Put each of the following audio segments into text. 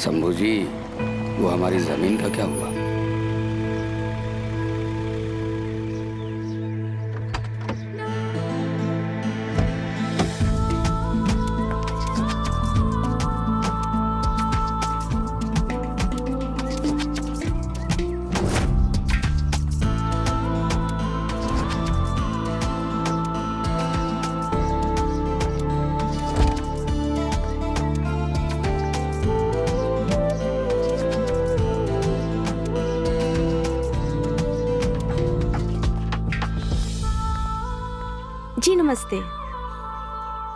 शंभू जी, वो हमारी जमीन का क्या हुआ? जी नमस्ते।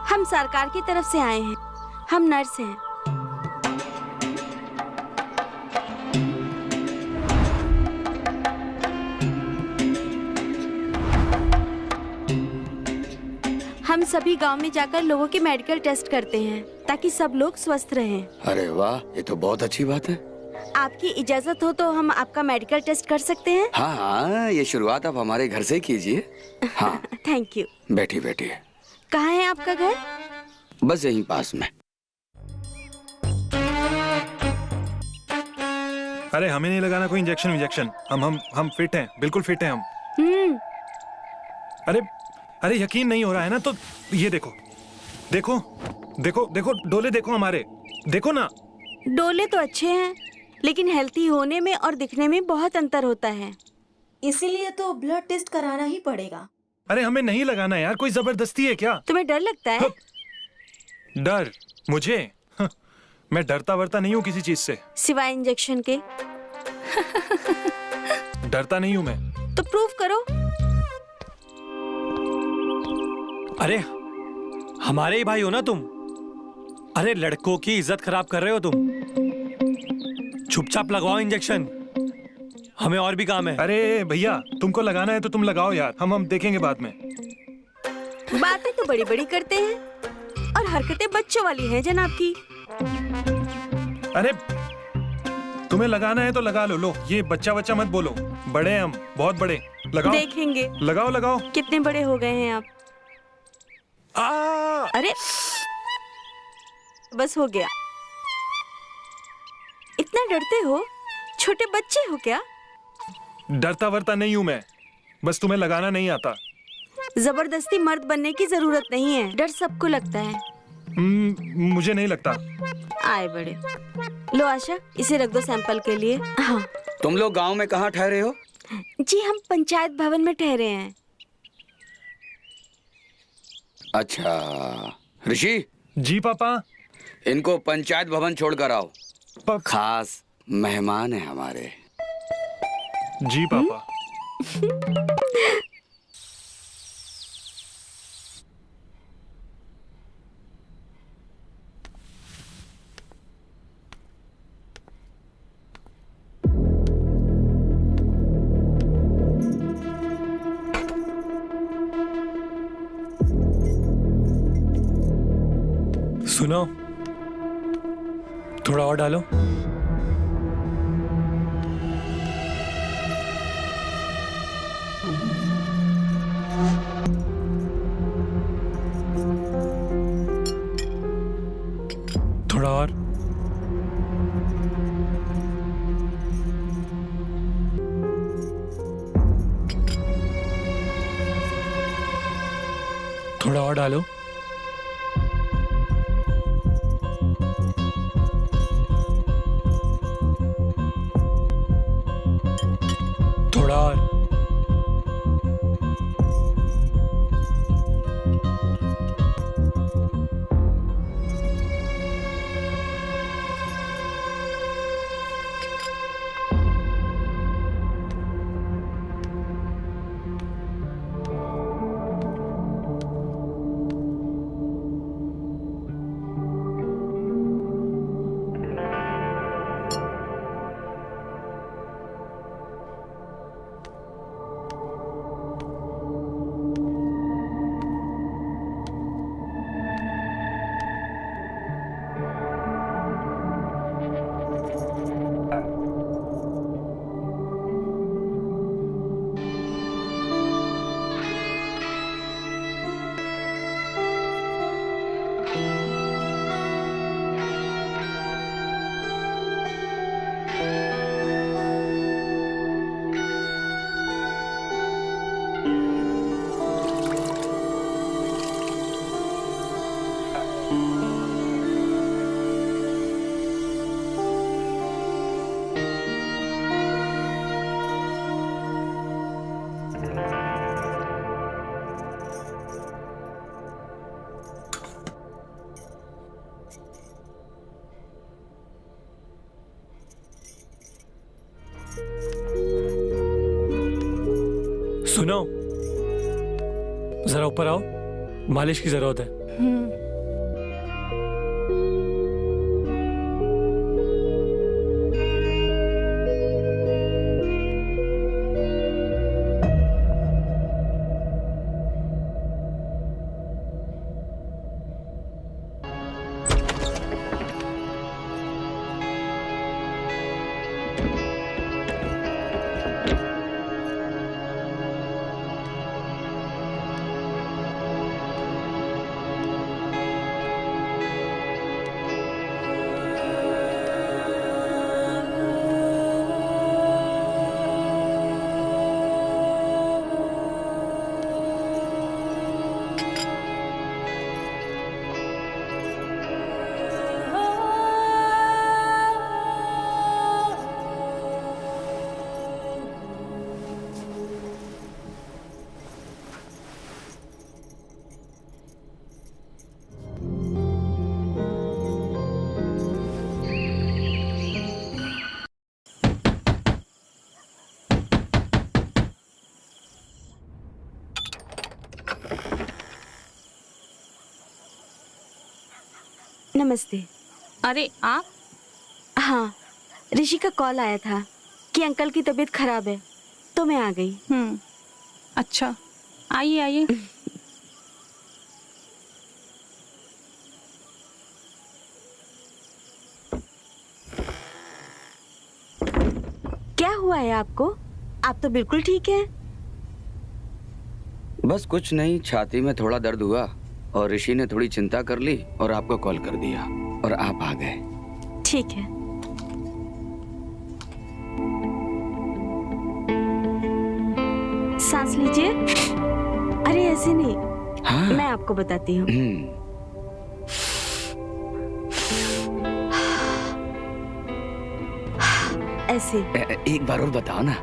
हम सरकार की तरफ से आए हैं। हम नर्स हैं। हम सभी गांव में जाकर लोगों के मेडिकल टेस्ट करते हैं ताकि सब लोग स्वस्थ रहें। अरे वाह, ये तो बहुत अच्छी बात है। आपकी इजाजत हो तो हम आपका मेडिकल टेस्ट कर सकते हैं? हाँ हाँ, ये शुरुआत आप हमारे घर से कीजिए। हाँ थैंक यू। बैठिए बैठिए। कहाँ है आपका घर? बस यहीं पास में। अरे हमें नहीं लगाना कोई इंजेक्शन। हम फिट हैं, बिल्कुल फिट हैं हम। अरे अरे यकीन नहीं हो रहा है ना, तो ये देखो देखो देखो देखो, डोले देखो हमारे, देखो ना। डोले तो अच्छे हैं, लेकिन हेल्थी होने में और दिखने में बहुत अंतर होता है। इसीलिए तो ब्लड टेस्ट कराना ही पड़ेगा। अरे हमें नहीं लगाना यार, कोई जबरदस्ती है क्या? तुम्हें डर लगता है? डर? मुझे? मैं डरता वरता नहीं हूँ किसी चीज से, सिवाय इंजेक्शन के। डरता नहीं हूँ मैं। तो प्रूव करो। अरे हमारे ही भाई हो ना तुम। अरे लड़कों की इज्जत खराब कर रहे हो तुम। चुपचाप लगवाओ इंजेक्शन, हमें और भी काम है। अरे भैया, तुमको लगाना है तो तुम लगाओ यार, हम देखेंगे बाद में। बातें तो बड़ी बड़ी करते हैं और हरकतें बच्चों वाली हैं जनाब की। अरे तुम्हें लगाना है तो लगा लो। लो, ये बच्चा बच्चा मत बोलो, बड़े हैं हम, बहुत बड़े। लगाओ। देखेंगे। लगाओ लगाओ। कितने बड़े हो गए हैं आप? अरे बस हो गया। इतना डरते हो? छोटे बच्चे हो क्या? डरता वरता नहीं हूँ मैं, बस तुम्हें लगाना नहीं आता। जबरदस्ती मर्द बनने की जरूरत नहीं है, डर सबको लगता है। मुझे नहीं लगता। आए बड़े। लो आशा, इसे रख दो सैंपल के लिए। हाँ। तुम लोग गांव में कहाँ ठहरे हो? जी हम पंचायत भवन में ठहरे हैं। अच्छा ऋषि। जी पापा। इनको पंचायत भवन छोड़कर आओ, खास मेहमान है हमारे। जी पापा। सुनो, थोड़ा और डालो। थोड़ा और। थोड़ा और डालो। थोड़ा और। सुनो, जरा ऊपर आओ, मालिश की जरूरत है। नमस्ते। अरे आप? हाँ, ऋषि का कॉल आया था कि अंकल की तबीयत खराब है, तो मैं आ गई। अच्छा, आइए आइए। क्या हुआ है आपको? आप तो बिल्कुल ठीक हैं। बस कुछ नहीं, छाती में थोड़ा दर्द हुआ और ऋषि ने थोड़ी चिंता कर ली और आपको कॉल कर दिया और आप आ गए। ठीक है। सांस लीजिए। अरे ऐसे नहीं, हाँ। मैं आपको बताती हूँ। ऐसे। एक बार और बताओ ना।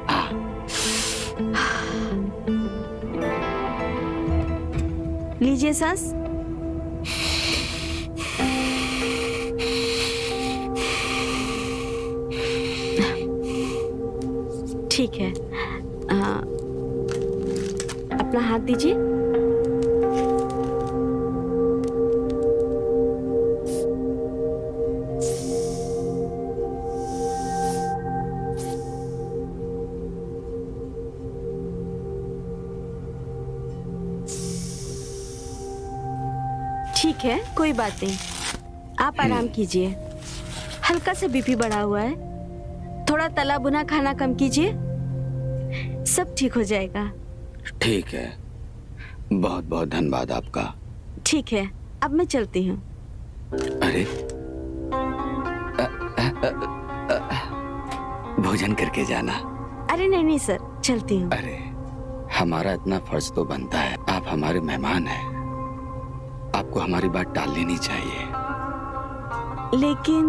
लीजिए सांस। ठीक है। अपना हाथ दीजिए। ठीक है, कोई बात नहीं, आप आराम कीजिए। हल्का सा बीपी बढ़ा हुआ है, थोड़ा तला भुना खाना कम कीजिए, सब ठीक हो जाएगा। ठीक है, बहुत बहुत धन्यवाद आपका। ठीक है, अब मैं चलती हूँ। अरे भोजन करके जाना। अरे नहीं नहीं सर, चलती हूँ। अरे हमारा इतना फर्ज तो बनता है, आप हमारे मेहमान हैं, आपको हमारी बात टालनी नहीं चाहिए। लेकिन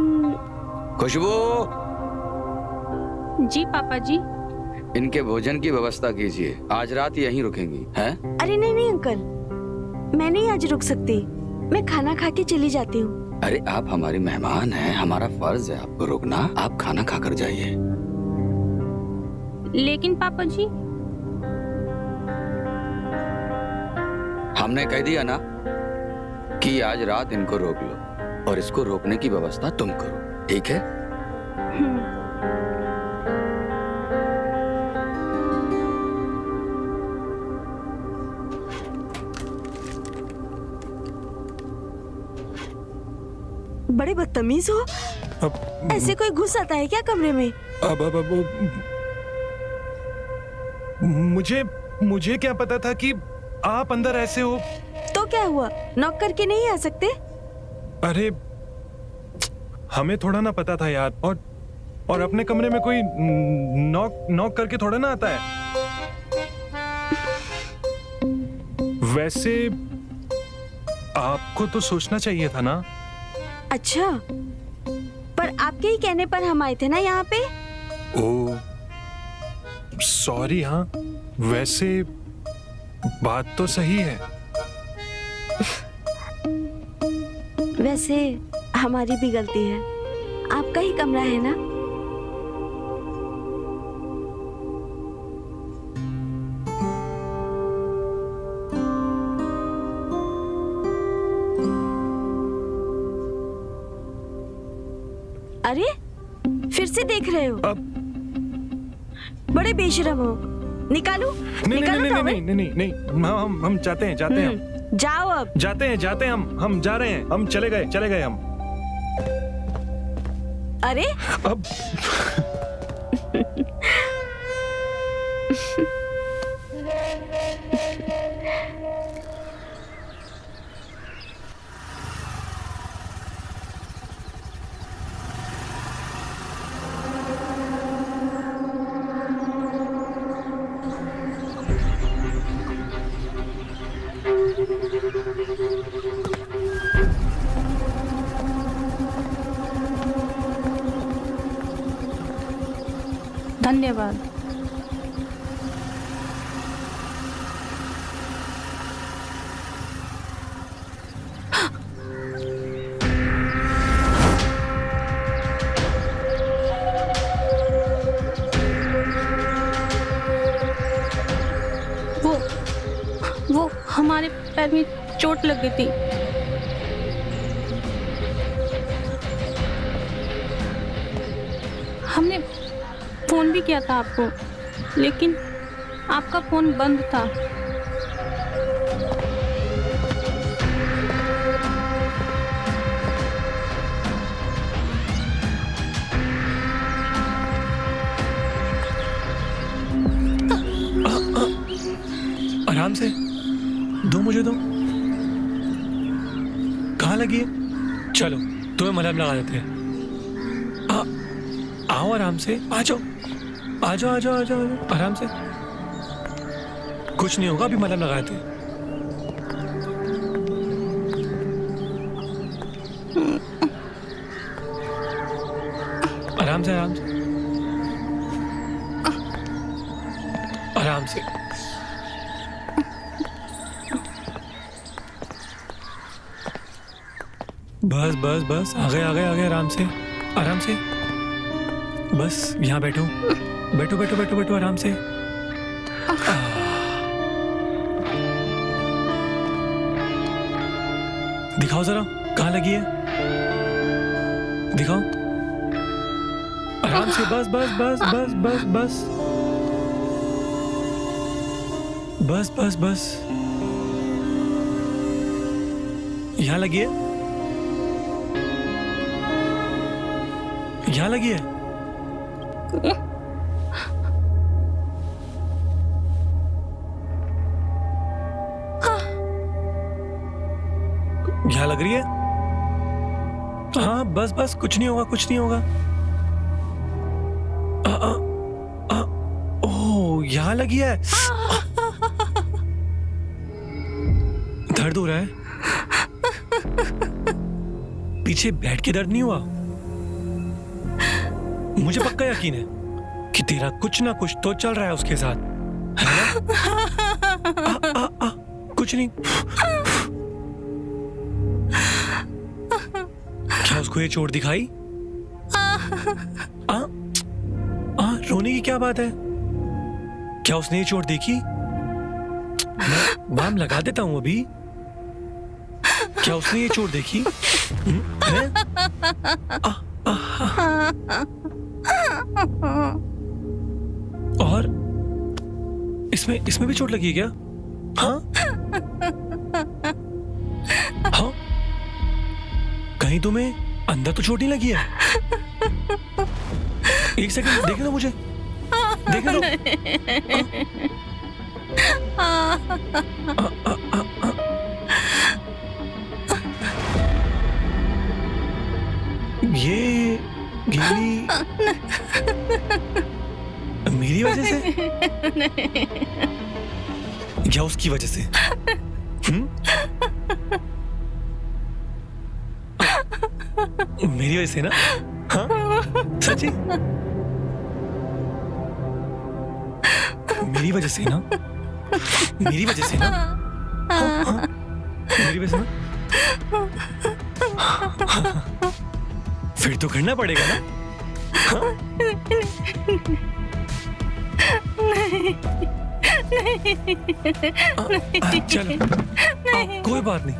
खुशबू, जी पापा जी। इनके भोजन की व्यवस्था कीजिए, आज रात यहीं रुकेंगी हैं? अरे नहीं नहीं अंकल, मैं नहीं आज रुक सकती, मैं खाना खा के चली जाती हूँ। अरे आप हमारे मेहमान हैं, हमारा फर्ज है आपको रुकना, आप खाना खाकर जाइए। लेकिन पापा जी। हमने कह दिया ना कि आज रात इनको रोक लो और इसको रोकने की व्यवस्था तुम करो, ठीक है? बड़े बदतमीज हो। ऐसे कोई घुस आता है क्या कमरे में? मुझे क्या पता था कि आप अंदर ऐसे हो। तो क्या हुआ, नॉक करके नहीं आ सकते? अरे हमें थोड़ा ना पता था यार, और अपने कमरे में कोई नॉक करके थोड़ा ना आता है। वैसे आपको तो सोचना चाहिए था ना। अच्छा, पर आपके ही कहने पर हम आए थे ना यहाँ पे। ओ सॉरी। हाँ वैसे बात तो सही है। वैसे हमारी भी गलती है, आपका ही कमरा है ना। अरे फिर से देख रहे हो? अब बड़े बेशरम हो। निकालू? नहीं नहीं निकालू नहीं टॉवल? नहीं नहीं नहीं नहीं हम जाते हैं हम जाओ अब। जाते हैं हम जा रहे हैं, हम चले गए हम अरे अब धन्यवाद। वो हमारे पैर में चोट लग गई थी। हमने फोन भी किया था आपको, लेकिन आपका फोन बंद था। आराम से दो, मुझे दो। कहाँ लगी है? चलो तुम्हें मलहम लगा देते हैं। आओ आराम से, आ जाओ आ जाओ आ जाओ आ जाओ आराम से। कुछ नहीं होगा, अभी मलहम लगाए थे। आराम से आराम से आराम से। बस बस बस, आ गए आराम से आराम से। बस यहाँ बैठो बैठो बैठो बैठो बैठो आराम से। दिखाओ जरा कहाँ लगी है, दिखाओ आराम से। बस बस बस बस बस बस बस बस बस। यहाँ लगी है, यहाँ लगी है। यहाँ लग रही है। हाँ बस बस, कुछ नहीं होगा कुछ नहीं होगा। ओह यहाँ लगी है। दर्द हो रहा है? पीछे बैठ के दर्द नहीं हुआ? मुझे पक्का यकीन है कि तेरा कुछ ना कुछ तो चल रहा है उसके साथ, है ना? कुछ नहीं। क्या उसको ये चोट दिखाई? रोने की क्या बात है? क्या उसने ये चोट देखी? मैं बाम लगा देता हूं अभी। क्या उसने ये चोट देखी? है? और इसमें भी चोट लगी है क्या? हाँ हाँ, कहीं तुम्हें अंदर तो चोट नहीं लगी है? एक सेकंड देखने दो मुझे, देखने दो। ये गीली मेरी वजह से या उसकी वजह से? मेरी वजह से ना? हाँ सच्ची मेरी वजह से ना? मेरी वजह से ना? हाँ, हाँ, मेरी वजह से ना? फिर तो करना पड़ेगा ना? हाँ? चलो कोई बात नहीं।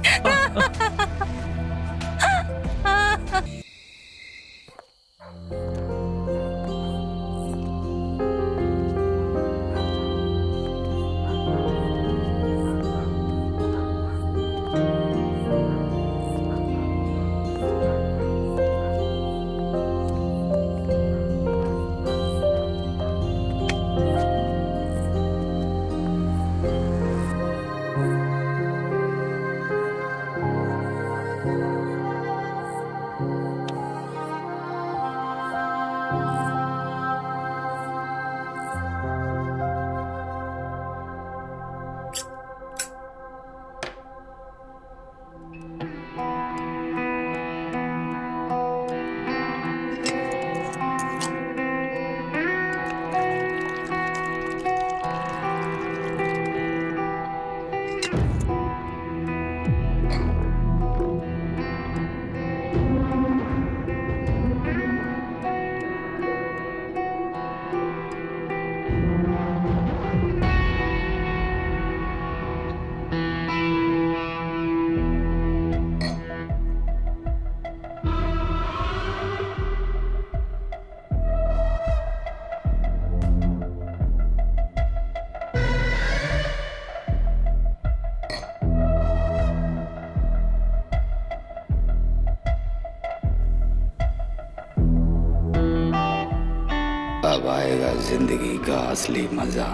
असली मजा।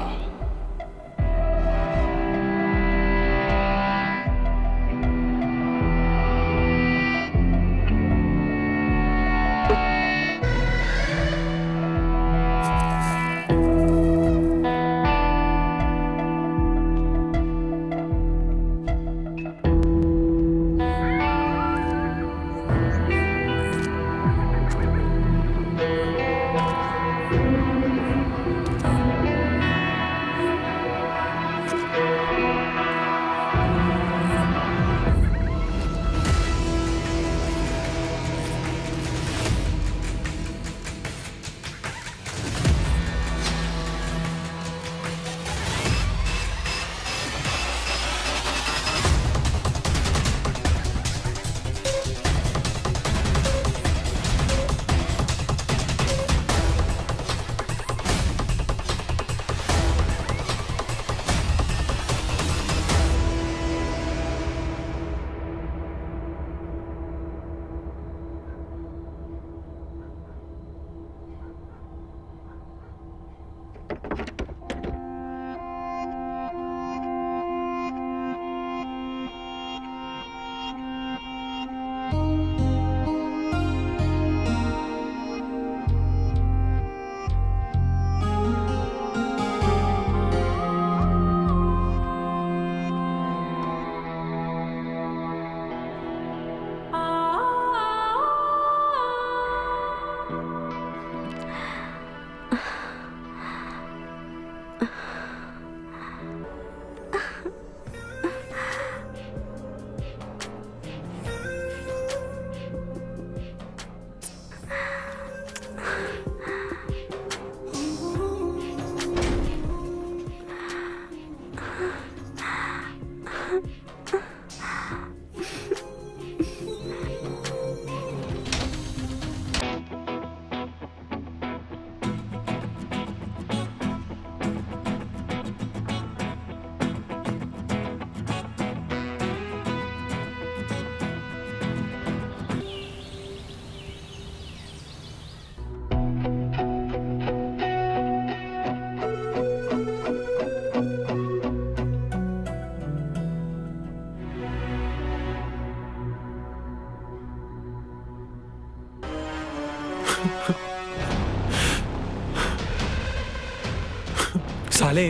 साले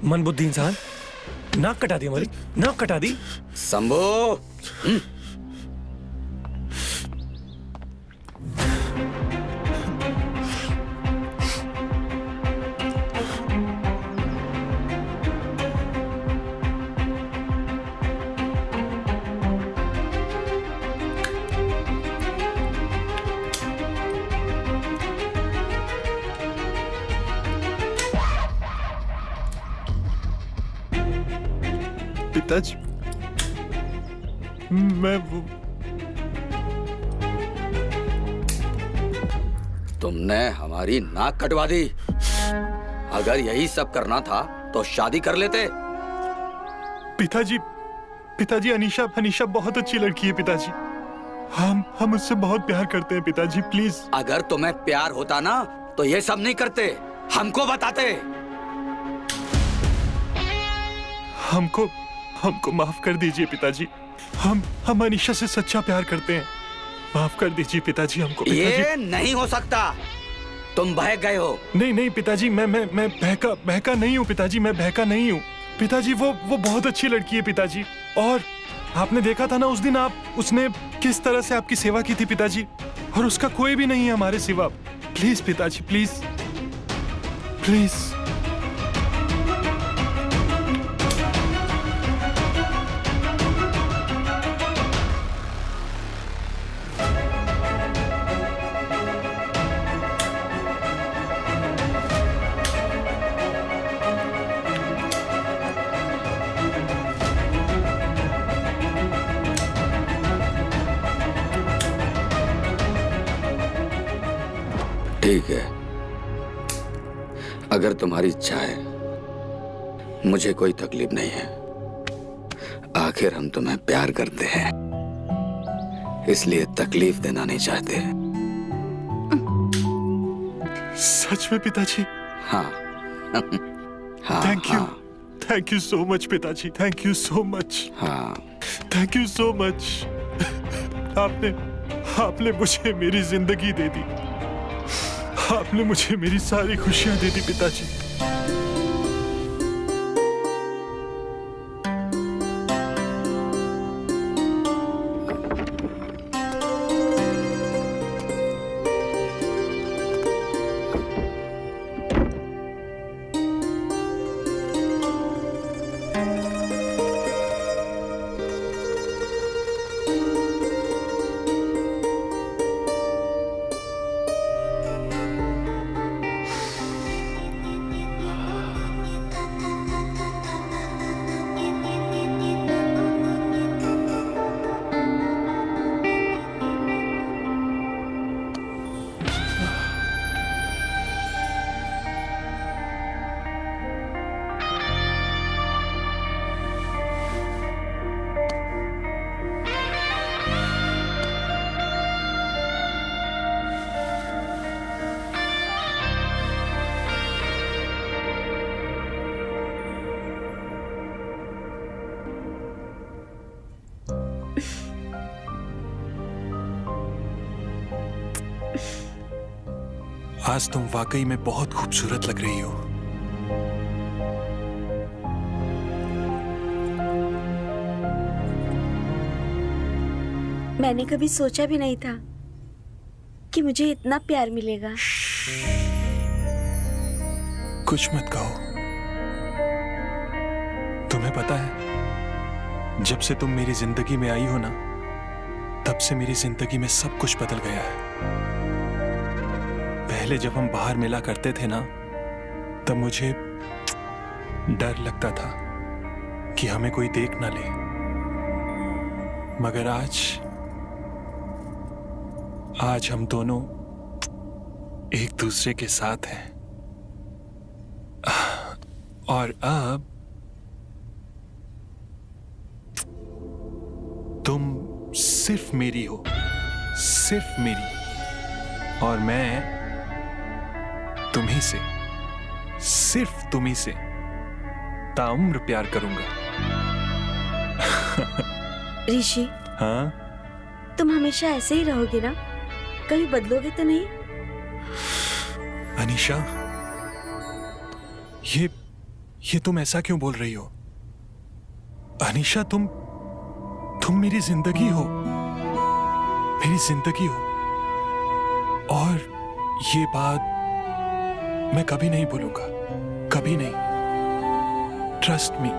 मन बुद्धि इंसान, नाक कटा दी हमारी, नाक कटा दी। शंभू, पिताजी, मैं तुमने हमारी नाक कटवा दी। अगर यही सब करना था तो शादी कर लेते। पिताजी, पिताजी अनीशा बहुत अच्छी लड़की है पिताजी। हम उससे बहुत प्यार करते हैं पिताजी, प्लीज। अगर तुम्हें प्यार होता ना तो ये सब नहीं करते, हमको बताते। हमको माफ कर दीजिए पिताजी। हम अनीशा से सच्चा प्यार करते हैं। माफ कर दीजिए पिताजी हमको। पिताजी, ये नहीं हो सकता, तुम बहक गए हो। नहीं पिताजी, मैं बहका नहीं हूँ पिताजी, मैं बहका नहीं हूँ पिताजी। वो बहुत अच्छी लड़की है पिताजी। और आपने देखा था ना उस दिन, उसने किस तरह से आपकी सेवा की थी पिताजी। और उसका कोई भी नहीं है हमारे सिवा। प्लीज पिताजी, प्लीज प्लीज। ठीक है, अगर तुम्हारी इच्छा है, मुझे कोई तकलीफ नहीं है। आखिर हम तुम्हें प्यार करते हैं, इसलिए तकलीफ देना नहीं चाहते। सच में पिताजी? हाँ, हाँ, थैंक यू, हाँ, थैंक यू सो मच पिताजी, थैंक यू सो मच, हाँ। Thank you so much. आपने मुझे मेरी जिंदगी दे दी, आपने मुझे मेरी सारी खुशियां दे दी पिताजी। आज तुम वाकई में बहुत खूबसूरत लग रही हो। मैंने कभी सोचा भी नहीं था कि मुझे इतना प्यार मिलेगा। कुछ मत कहो। तुम्हें पता है, जब से तुम मेरी जिंदगी में आई हो ना, तब से मेरी जिंदगी में सब कुछ बदल गया है। पहले जब हम बाहर मिला करते थे ना, तब मुझे डर लगता था कि हमें कोई देख ना ले, मगर आज हम दोनों एक दूसरे के साथ हैं। और अब तुम सिर्फ मेरी हो, सिर्फ मेरी, और मैं तुम्ही से, सिर्फ तुम्ही से ताउम्र प्यार करूंगा। ऋषि, हाँ, तुम हमेशा ऐसे ही रहोगे ना? कभी बदलोगे तो नहीं? अनीशा, ये तुम ऐसा क्यों बोल रही हो? अनीशा, तुम मेरी जिंदगी हो, मेरी जिंदगी हो, और ये बात मैं कभी नहीं भूलूंगा, कभी नहीं। Trust me.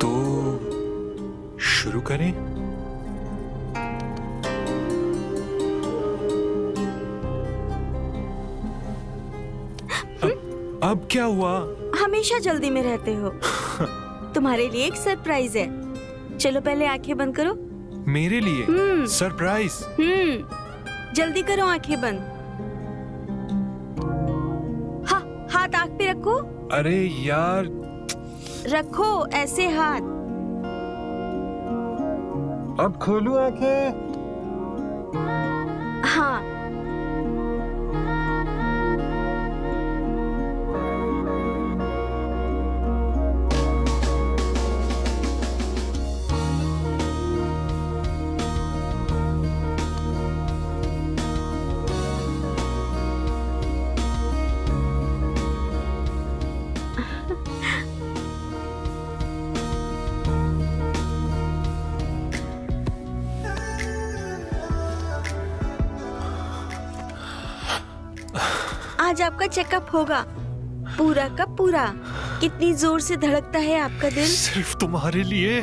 तो शुरू करें? अब क्या हुआ? हमेशा जल्दी में रहते हो। तुम्हारे लिए एक सरप्राइज है। चलो पहले आंखें बंद करो। मेरे लिए सरप्राइज? जल्दी करो, आंखें बंद। हाँ, हाथ आंख पे रखो। अरे यार, रखो ऐसे हाथ। अब खोलू आंखें? हाँ, आज आपका चेकअप होगा, पूरा का पूरा। कितनी जोर से धड़कता है आपका दिल? सिर्फ तुम्हारे लिए।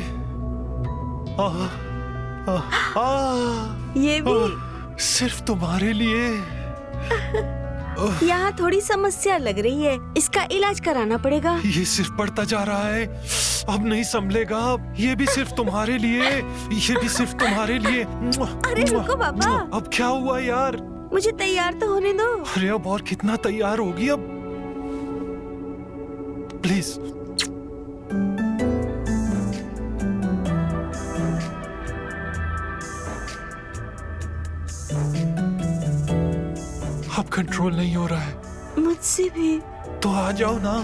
ये भी सिर्फ तुम्हारे लिए। यहाँ थोड़ी समस्या लग रही है, इसका इलाज कराना पड़ेगा। ये सिर्फ बढ़ता जा रहा है, अब नहीं संभलेगा। ये भी सिर्फ तुम्हारे लिए, ये भी सिर्फ तुम्हारे लिए। अरे रुको बाबा, अब क्या हुआ यार? मुझे तैयार तो होने दो। अरे अब और कितना तैयार होगी अब? प्लीज। अब कंट्रोल नहीं हो रहा है। मुझसे भी। तो आ जाओ ना।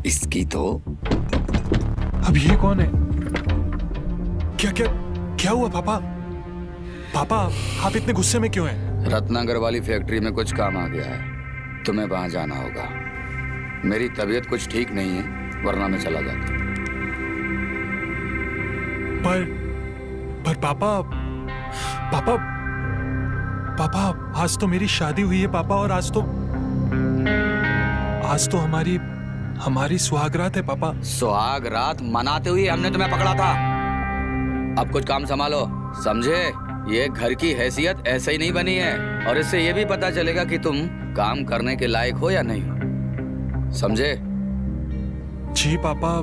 इसकी तो अब ये कौन है? क्या क्या क्या हुआ पापा? पापा आप इतने गुस्से में क्यों हैं? रत्नागर वाली फैक्ट्री में कुछ काम आ गया है, तुम्हें वहां जाना होगा। मेरी तबीयत कुछ ठीक नहीं है, वरना मैं चला जाता। पर पापा पापा पापा आज तो मेरी शादी हुई है पापा, और आज तो हमारी सुहागरात है पापा। सुहाग रात मनाते हुए हमने तुम्हें पकड़ा था। अब कुछ काम संभालो, समझे? ये घर की हैसियत ऐसे ही नहीं बनी है, और इससे ये भी पता चलेगा कि तुम काम करने के लायक हो या नहीं हो, समझे? जी पापा,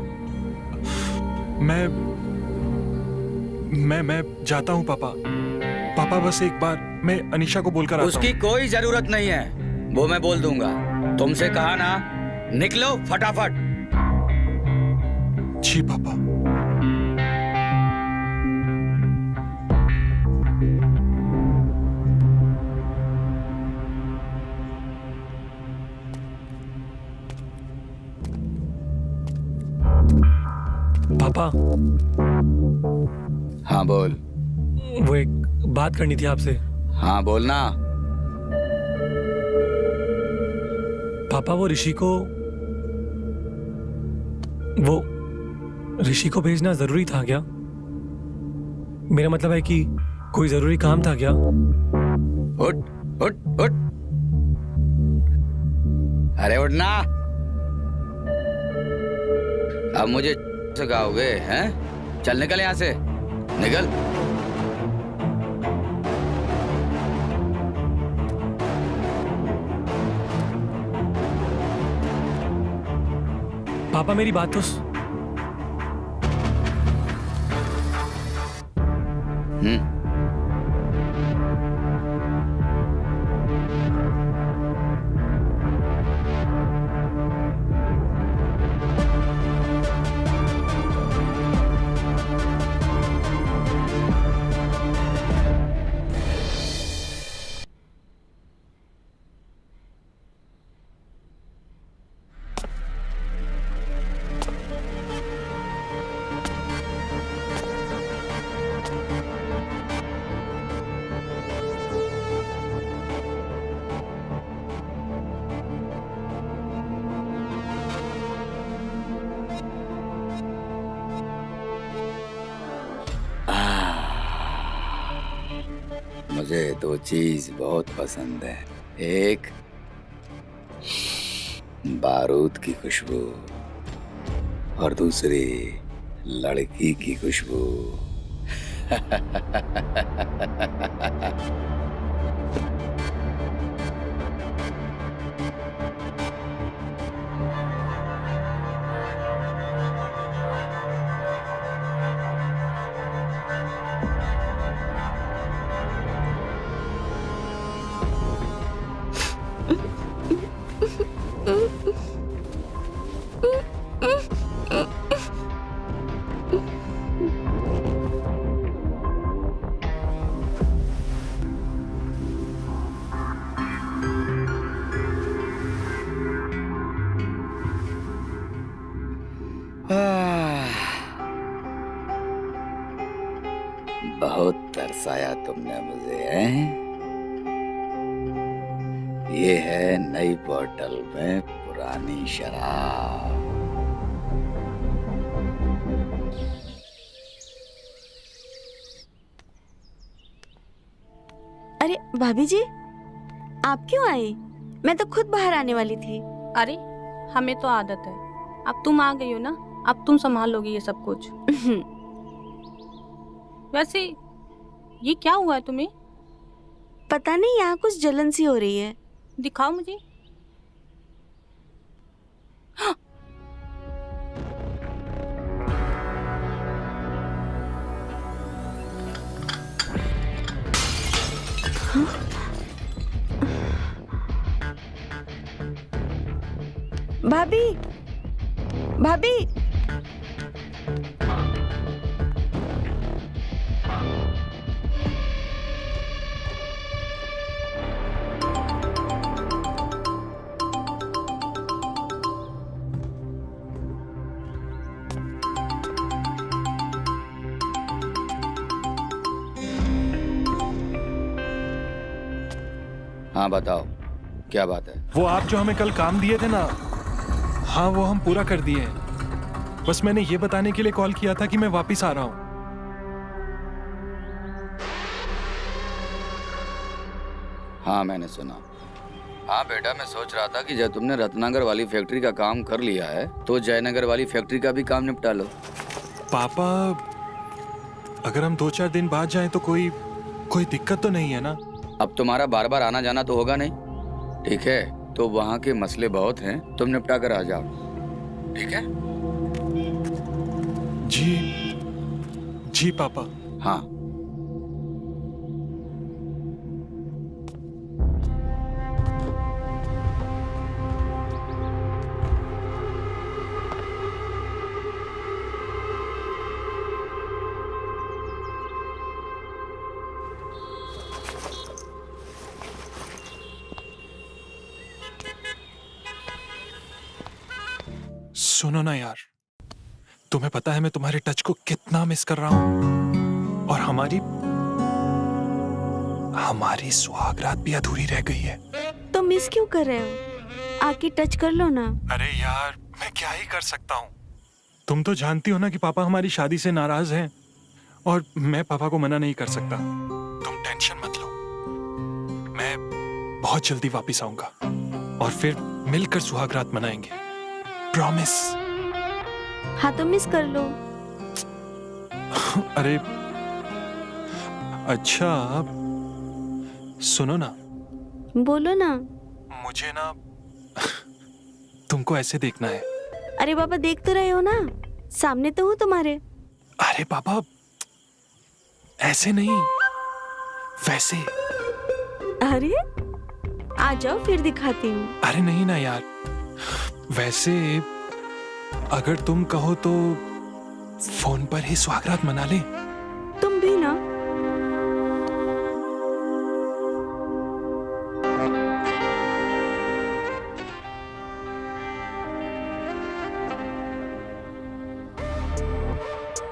मैं जाता हूँ पापा। पापा बस एक बार मैं अनीशा को बोलकर आता हूँ। उसकी कोई जरूरत नहीं है, वो मैं बोल दूंगा। तुमसे कहा ना, निकलो फटाफट। जी पापा। पापा, हाँ बोल। वो एक बात करनी थी आपसे। हाँ बोलना। पापा वो ऋषि को भेजना जरूरी था क्या? मेरा मतलब है कि कोई जरूरी काम था क्या? उठ उठ उठ, अरे उठना। अब मुझे सिखाओगे हैं? चल निकल यहां से, निकल। पापा मेरी बात तो मुझे दो चीज बहुत पसंद है। एक बारूद की खुशबू, और दूसरी लड़की की खुशबू। बहुत तरसाया तुमने मुझे, हैं? ये है नई बोतल में पुरानी शराब। अरे भाभी जी, आप क्यों आए? मैं तो खुद बाहर आने वाली थी। अरे हमें तो आदत है, अब तुम आ गई हो ना, अब तुम संभाल लोगी ये सब कुछ। वैसे ये क्या हुआ है तुम्हें? पता नहीं, यहाँ कुछ जलन सी हो रही है। दिखाओ मुझे। भाभी, भाभी, हाँ बताओ, क्या बात है? वो आप जो हमें कल काम दिए थे ना, हाँ वो हम पूरा कर दिए हैं। बस मैंने ये बताने के लिए कॉल किया था कि मैं वापस आ रहा हूँ। हाँ मैंने सुना। हाँ बेटा, मैं सोच रहा था कि जब तुमने रत्नागर वाली फैक्ट्री का काम कर लिया है तो जयनगर वाली फैक्ट्री का भी काम निपटा लो। पापा, अगर हम 2-4 दिन बाद जाएं तो कोई दिक्कत तो नहीं है ना? अब तुम्हारा बार बार आना जाना तो होगा नहीं, ठीक है? तो वहाँ के मसले बहुत हैं, तुम निपटा कर आ जाओ, ठीक है? जी पापा। हाँ। सुनो ना यार, तुम्हें पता है मैं तुम्हारे टच को कितना मिस कर रहा हूँ, और हमारी सुहागरात भी अधूरी रह गई है। तो मिस क्यों कर रहे हो? आके टच कर लो ना। अरे यार, मैं क्या ही कर सकता हूँ? तुम तो जानती हो ना कि पापा हमारी शादी से नाराज हैं, और मैं पापा को मना नहीं कर सकता। तुम टेंशन मत लो, मैं बहुत जल्दी वापस आऊंगा और फिर मिलकर सुहागरात मनाएंगे, प्रॉमिस। हाँ तो मिस कर लो। अरे अच्छा, सुनो ना। बोलो ना। मुझे ना तुमको ऐसे देखना है। अरे बाबा, देख तो रहे हो ना, सामने तो हूँ तुम्हारे। अरे पापा, ऐसे नहीं, वैसे। अरे आ जाओ, फिर दिखाती हूँ। अरे नहीं ना यार, वैसे अगर तुम कहो तो फोन पर ही सुहागरात मना ले। तुम भी ना।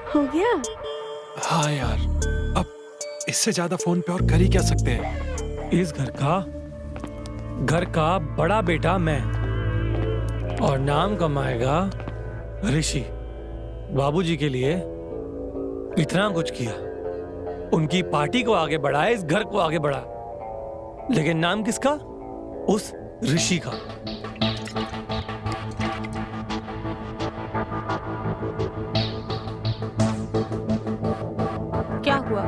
हो गया? हाँ यार, अब इससे ज्यादा फोन पे और कर ही क्या सकते हैं? इस घर का बड़ा बेटा मैं, और नाम कमाएगा ऋषि। बाबूजी के लिए इतना कुछ किया, उनकी पार्टी को आगे बढ़ाया, इस घर को आगे बढ़ा, लेकिन नाम किसका? उस ऋषि का। क्या हुआ?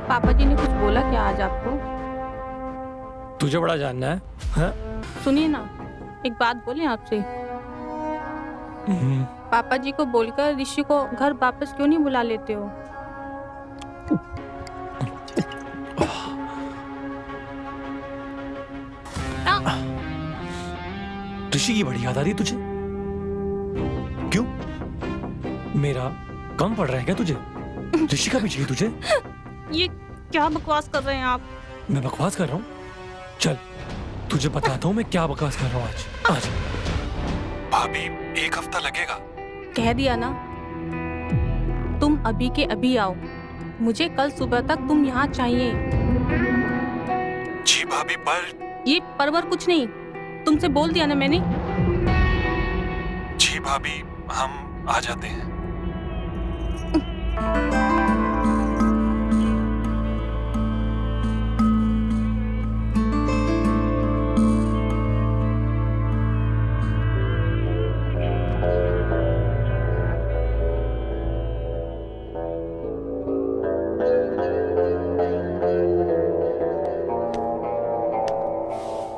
पापा जी ने कुछ बोला क्या आज आपको? तुझे बड़ा जानना है? हाँ? सुनिए ना, एक बात बोले आपसे। पापा जी को बोलकर ऋषि को घर वापस क्यों नहीं बुला लेते हो? ऋषि की बड़ी याद आ रही है तुझे? क्यों? मेरा कम पड़ रहा है क्या तुझे? ऋषि का भी चाहिए तुझे? ये क्या बकवास कर रहे हैं आप? मैं बकवास कर रहा हूँ? चल तुझे बताता हूँ मैं क्या बकवास कर रहा हूँ आज। भाभी, 1 हफ्ता लगेगा। कह दिया ना, तुम अभी के अभी आओ, मुझे कल सुबह तक तुम यहाँ चाहिए। जी भाभी, पर ये परवर कुछ नहीं, तुमसे बोल दिया ना मैंने। जी भाभी, हम आ जाते हैं।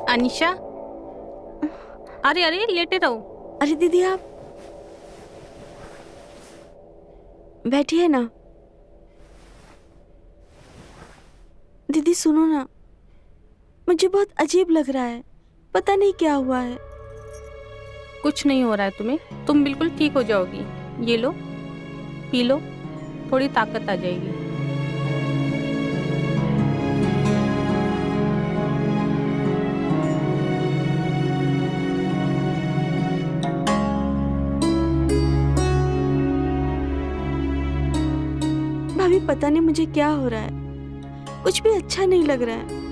अनिशा, अरे अरे लेटे रहो। अरे दीदी आप बैठिए ना। दीदी सुनो ना, मुझे बहुत अजीब लग रहा है, पता नहीं क्या हुआ है। कुछ नहीं हो रहा है तुम्हें, तुम बिल्कुल ठीक हो जाओगी। ये लो, पी लो, थोड़ी ताकत आ जाएगी। भाभी पता नहीं मुझे क्या हो रहा है, कुछ भी अच्छा नहीं लग रहा है।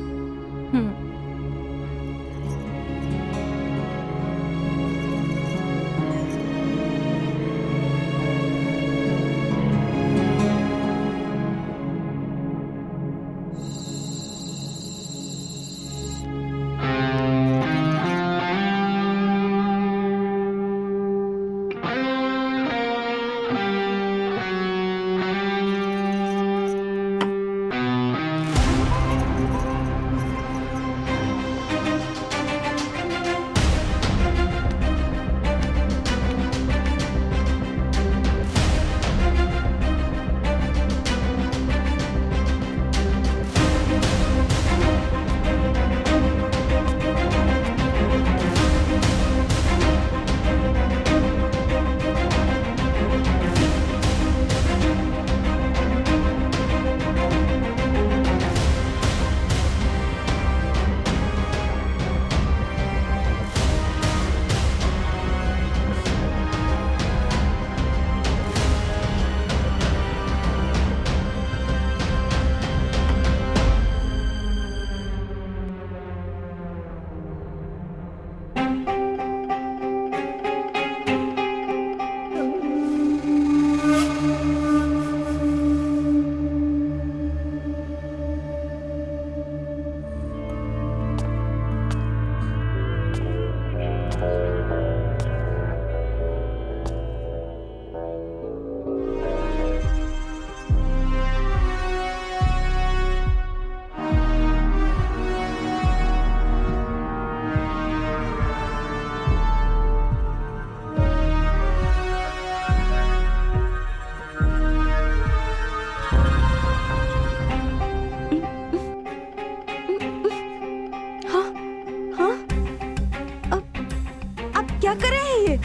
क्या कर रहे हैं ये?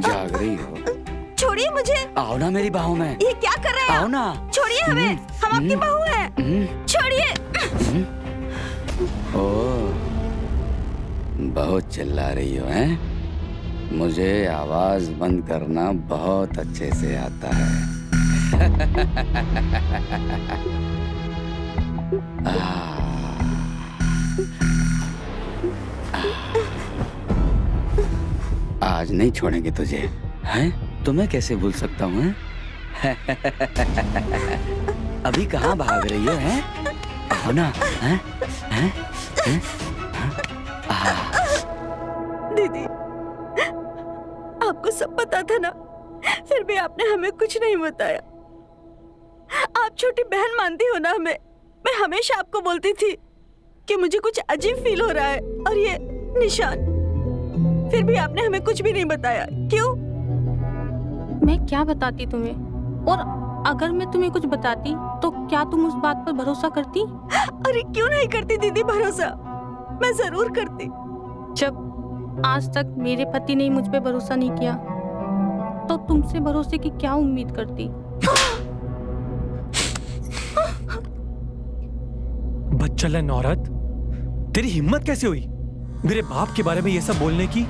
जाग रही हो? छोड़िए मुझे। आओ ना मेरी बाहों में। ये क्या कर रहे हैं? आओ ना। छोड़िए हमें, हम आपकी बहू हैं। छोड़िए। ओह, बहुत चिल्ला रही हो हैं? मुझे आवाज बंद करना बहुत अच्छे से आता है। आज नहीं छोड़ेंगे तुझे, हैं? तुम्हें कैसे भूल सकता हूँ? अभी कहाँ भाग रही हो? हैं? आओ ना। हैं? हैं? हैं? दीदी, आपको सब पता था ना, फिर भी आपने हमें कुछ नहीं बताया। आप छोटी बहन मानती हो ना हमें। मैं हमेशा आपको बोलती थी कि मुझे कुछ अजीब फील हो रहा है, और ये निशान, फिर भी आपने हमें कुछ भी नहीं बताया। क्यों? मैं क्या बताती तुम्हें? और अगर मैं तुम्हें कुछ बताती तो क्या तुम उस बात पर भरोसा करती? अरे क्यों नहीं करती दीदी भरोसा? मैं जरूर करती। जब आज तक मेरे पति ने मुझ पे भरोसा नहीं किया, तो तुमसे भरोसे की क्या उम्मीद करती? बच्चलन औरत, तेरी हिम्मत कैसे हुई मेरे बाप के बारे में ये सब बोलने की?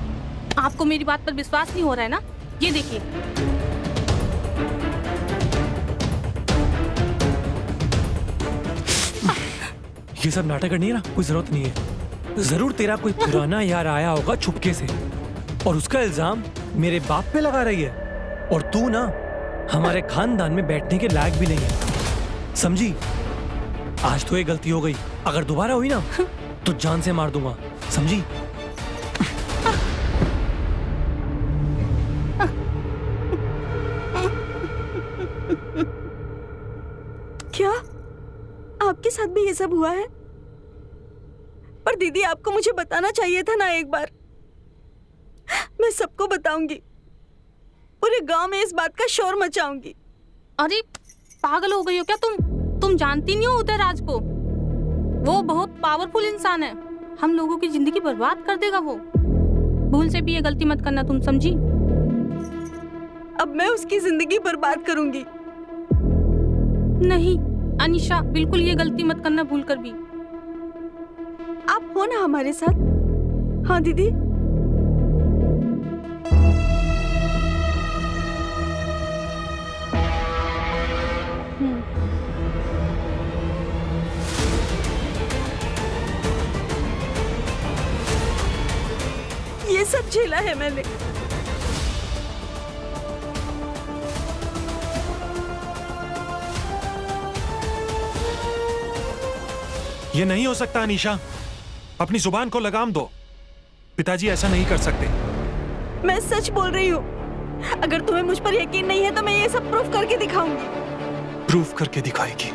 आपको मेरी बात पर विश्वास नहीं हो रहा है ना? ये देखिए। ये सब नाटक करनी है ना, कोई जरूरत नहीं है। जरूर तेरा कोई पुराना यार आया होगा छुपके से और उसका इल्जाम मेरे बाप पे लगा रही है। और तू ना हमारे खानदान में बैठने के लायक भी नहीं है, समझी? आज तो ये गलती हो गई, अगर दोबारा हुई ना तो जान से मार दूंगा, समझी? क्या आपके साथ भी ये सब हुआ है? पर दीदी आपको मुझे बताना चाहिए था ना एक बार। मैं सबको बताऊंगी, पूरे गांव में इस बात का शोर मचाऊंगी। अरे पागल हो गई हो क्या तुम जानती नहीं हो उदय राज को? वो बहुत पावरफुल इंसान है, हम लोगों की जिंदगी बर्बाद कर देगा वो। भूल से भी ये गलती मत करना तुम, समझी? अब मैं उसकी जिंदगी बर्बाद करूंगी। नहीं अनीशा, बिल्कुल ये गलती मत करना भूल कर भी। आप हो ना हमारे साथ? हाँ दीदी। ये सब झेला है मैंने। ये नहीं हो सकता अनीशा, अपनी जुबान को लगाम दो। पिताजी ऐसा नहीं कर सकते। मैं सच बोल रही हूँ। अगर तुम्हें मुझ पर यकीन नहीं है तो मैं ये सब प्रूफ करके दिखाऊंगी। प्रूफ करके दिखाएगी?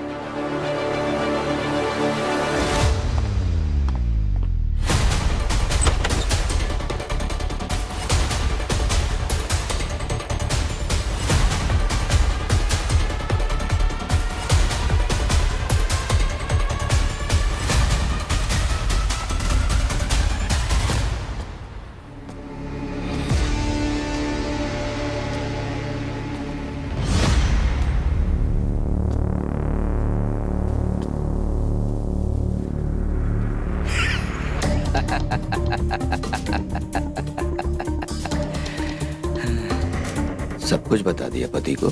सब कुछ बता दिया पति को?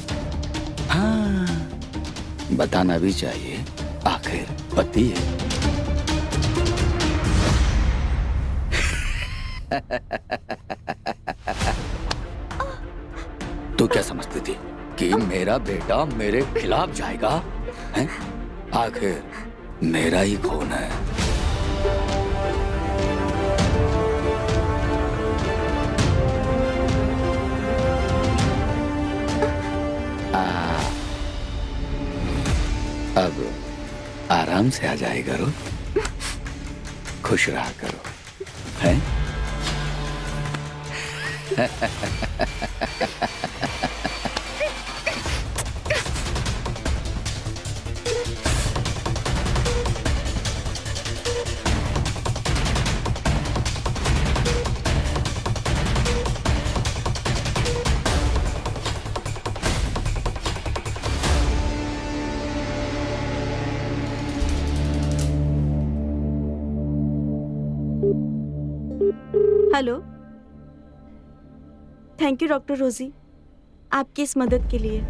हाँ, बताना भी चाहिए, आखिर पति है। तू क्या समझती थी कि मेरा बेटा मेरे खिलाफ जाएगा? हैं? आखिर मेरा ही खून है। अब आराम से आ जाए करो, खुश रहा करो, हैं? हेलो, थैंक यू डॉक्टर रोजी, आपकी इस मदद के लिए।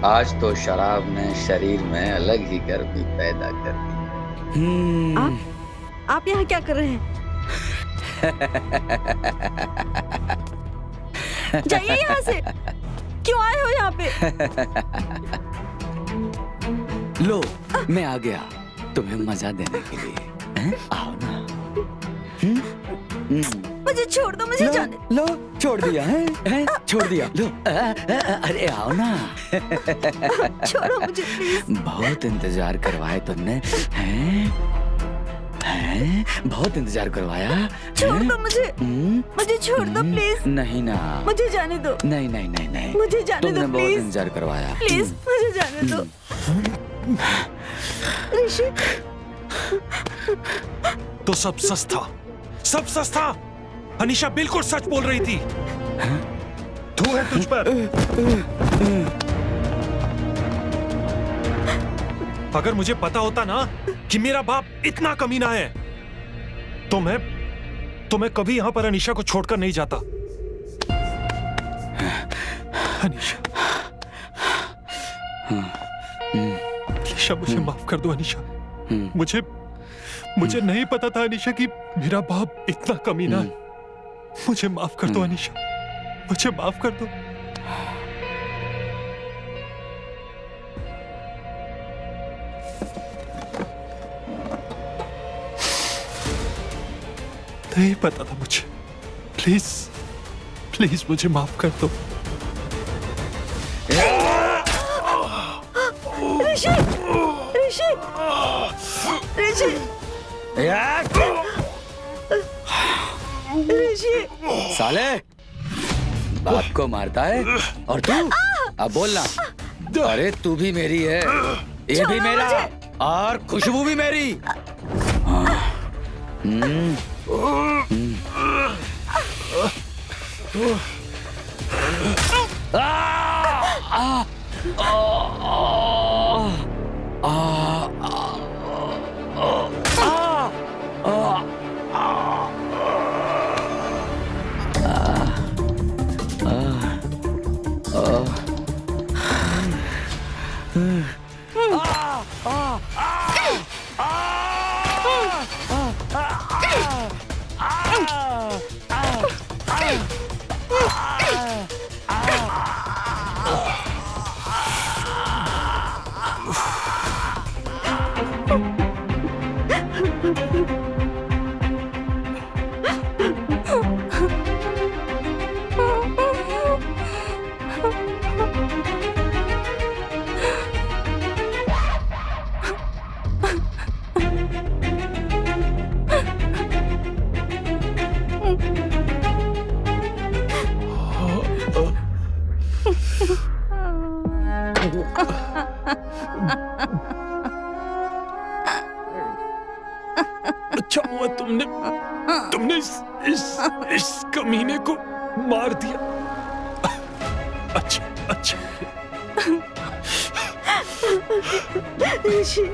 आज तो शराब ने शरीर में अलग ही गर्मी पैदा कर दी। आप यहाँ क्या कर रहे हैं? जाइए यहाँ से। क्यों आए हो यहाँ पे? लो, मैं आ गया तुम्हें मजा देने के लिए। हैं? आओ ना। मुझे छोड़ दो, मुझे जाने। लो, छोड़ दिया है? हैं? छोड़ दिया। लो, अरे आओ ना। छोड़ो मुझे प्लीज। बहुत इंतजार करवाए तुमने, हैं? हैं? बहुत इंतजार करवाया। छोड़ दो मुझे। मुझे छोड़ दो प्लीज। नहीं ना। मुझे जाने दो। नहीं नहीं नहीं नहीं। मुझे जाने तुमने दो बहुत प्लीज। इंतजार करवाया। प्लीज मुझे जाने दो। ऋषि, तो सब सच था, सब सच था। अनीशा बिल्कुल सच बोल रही थी। धू है तुझ पर। अगर मुझे पता होता ना कि मेरा बाप इतना कमीना है तो मैं कभी यहां पर अनीशा को छोड़कर नहीं जाता। अनीशा, अनीशा मुझे माफ कर दो अनीशा। मुझे नहीं पता था अनीशा कि मेरा बाप इतना कमीना है। मुझे माफ कर दो अनीशा, मुझे माफ कर दो। नहीं पता था मुझे। प्लीज प्लीज मुझे माफ कर दो। ऋषि, ऋषि, ऋषि, ऋषि। साले, बाप को मारता है और तू अब बोलना। अरे तू भी मेरी है, ये भी मेरा, और खुशबू भी मेरी। अच्छा हुआ तुमने इस कमीने को मार दिया। अच्छा अच्छा। ऋषि,